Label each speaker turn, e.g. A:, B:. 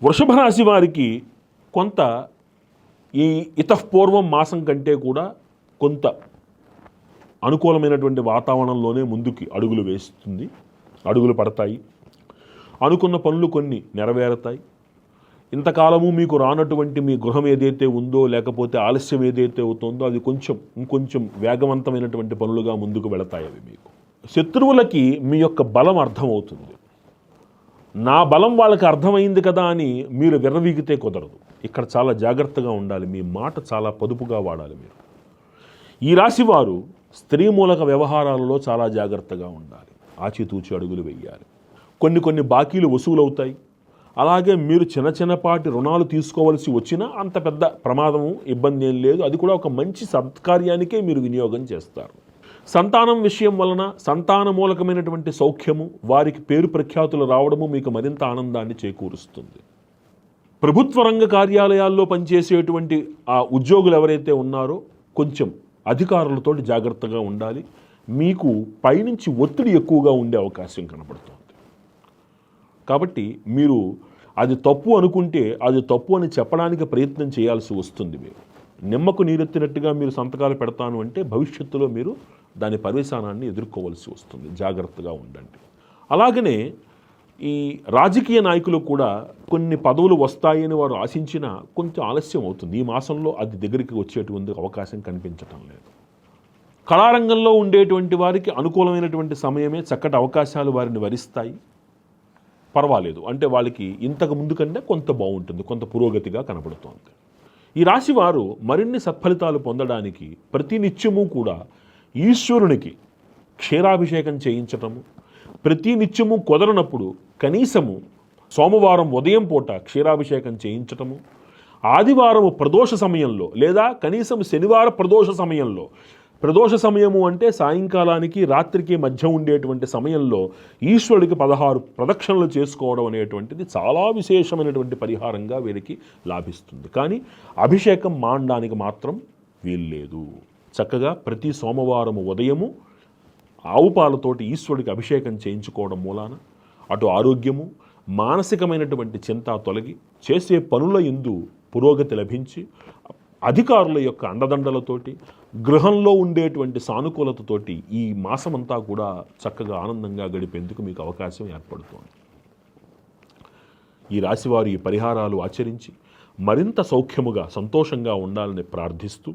A: వృషభ రాశి వారికి కొంత ఈ ఇతఃపూర్వం మాసం కంటే కూడా కొంత అనుకూలమైనటువంటి వాతావరణంలోనే ముందుకి అడుగులు పడతాయి. అనుకున్న పనులు కొన్ని నెరవేరుతాయి. ఇంతకాలము మీకు రానటువంటి మీ గృహం ఏదైతే ఉందో, లేకపోతే ఆలస్యం ఏదైతే అవుతుందో అది ఇంకొంచెం వేగవంతమైనటువంటి పనులుగా ముందుకు వెళతాయి. అవి మీకు శత్రువులకి మీ యొక్క బలం అర్థమవుతుంది. నా బలం వాళ్ళకి అర్థమైంది కదా అని మీరు విర్రవీగితే కుదరదు. ఇక్కడ చాలా జాగ్రత్తగా ఉండాలి. మీ మాట చాలా పొదుపుగా వాడాలి. మీరు ఈ రాశి వారు స్త్రీ మూలక వ్యవహారాలలో చాలా జాగ్రత్తగా ఉండాలి. ఆచితూచి అడుగులు వేయాలి. కొన్ని బాకీలు వసూలవుతాయి. అలాగే మీరు చిన్నపాటి రుణాలు తీసుకోవాల్సి వచ్చినా అంత పెద్ద ప్రమాదము ఇబ్బంది ఏం లేదు. అది కూడా ఒక మంచి సత్కార్యానికే మీరు వినియోగం చేస్తారు. సంతానం విషయం వలన సంతాన మూలకమైనటువంటి సౌఖ్యము, వారికి పేరు ప్రఖ్యాతులు రావడము మీకు మరింత ఆనందాన్ని చేకూరుస్తుంది. ప్రభుత్వ రంగ కార్యాలయాల్లో పనిచేసేటువంటి ఆ ఉద్యోగులు ఎవరైతే ఉన్నారో కొంచెం అధికారులతోటి జాగ్రత్తగా ఉండాలి. మీకు పైనుంచి ఒత్తిడి ఎక్కువగా ఉండే అవకాశం కనబడుతుంది. కాబట్టి మీరు అది తప్పు అనుకుంటే అది తప్పు అని చెప్పడానికి ప్రయత్నం చేయాల్సి వస్తుంది. మీరు నిమ్మకు నీరెత్తినట్టుగా మీరు సంతకాలు పెడతాను అంటే భవిష్యత్తులో మీరు దాని పర్యవసానాన్ని ఎదుర్కోవాల్సి వస్తుంది. జాగ్రత్తగా ఉండండి. అలాగనే ఈ రాజకీయ నాయకులు కూడా కొన్ని పదవులు వస్తాయని వారు ఆశించినా కొంచెం ఆలస్యం అవుతుంది. ఈ మాసంలో అది దగ్గరికి వచ్చేటువంటి అవకాశం కనిపించటం లేదు. కళారంగంలో ఉండేటువంటి వారికి అనుకూలమైనటువంటి సమయమే, చక్కటి అవకాశాలు వారిని వరిస్తాయి. పర్వాలేదు, అంటే వాళ్ళకి ఇంతకు ముందు కంటే కొంత బాగుంటుంది, కొంత పురోగతిగా కనబడుతోంది. ఈ రాశి వారు మరిన్ని సత్ఫలితాలు పొందడానికి ప్రతి నిత్యము కూడా ఈశ్వరునికి క్షీరాభిషేకం చేయించటము, ప్రతి నిత్యము కుదరనప్పుడు కనీసము సోమవారం ఉదయం పూట క్షీరాభిషేకం చేయించటము, ఆదివారము ప్రదోష సమయంలో లేదా కనీసం శనివార ప్రదోష సమయము అంటే సాయంకాలానికి రాత్రికి మధ్య ఉండేటువంటి సమయంలో ఈశ్వరుడికి 16 ప్రదక్షిణలు చేసుకోవడం అనేటువంటిది చాలా విశేషమైనటువంటి పరిహారంగా వీరికి లాభిస్తుంది. కానీ అభిషేకం మానడానికి మాత్రం వీల్లేదు. చక్కగా ప్రతి సోమవారము ఉదయము ఆవు పాలతోటి ఈశ్వరుడికి అభిషేకం చేయించుకోవడం మూలాన అటు ఆరోగ్యము, మానసికమైనటువంటి చింత తొలగి చేసే పనుల యందు పురోగతి లభించి అధికారుల యొక్క అండదండలతోటి, గృహంలో ఉండేటువంటి సానుకూలతతోటి ఈ మాసమంతా కూడా చక్కగా ఆనందంగా గడిపేందుకు మీకు అవకాశం ఏర్పడుతోంది. ఈ రాశివారు ఈ పరిహారాలు ఆచరించి మరింత సౌఖ్యముగా సంతోషంగా ఉండాలని ప్రార్థిస్తూ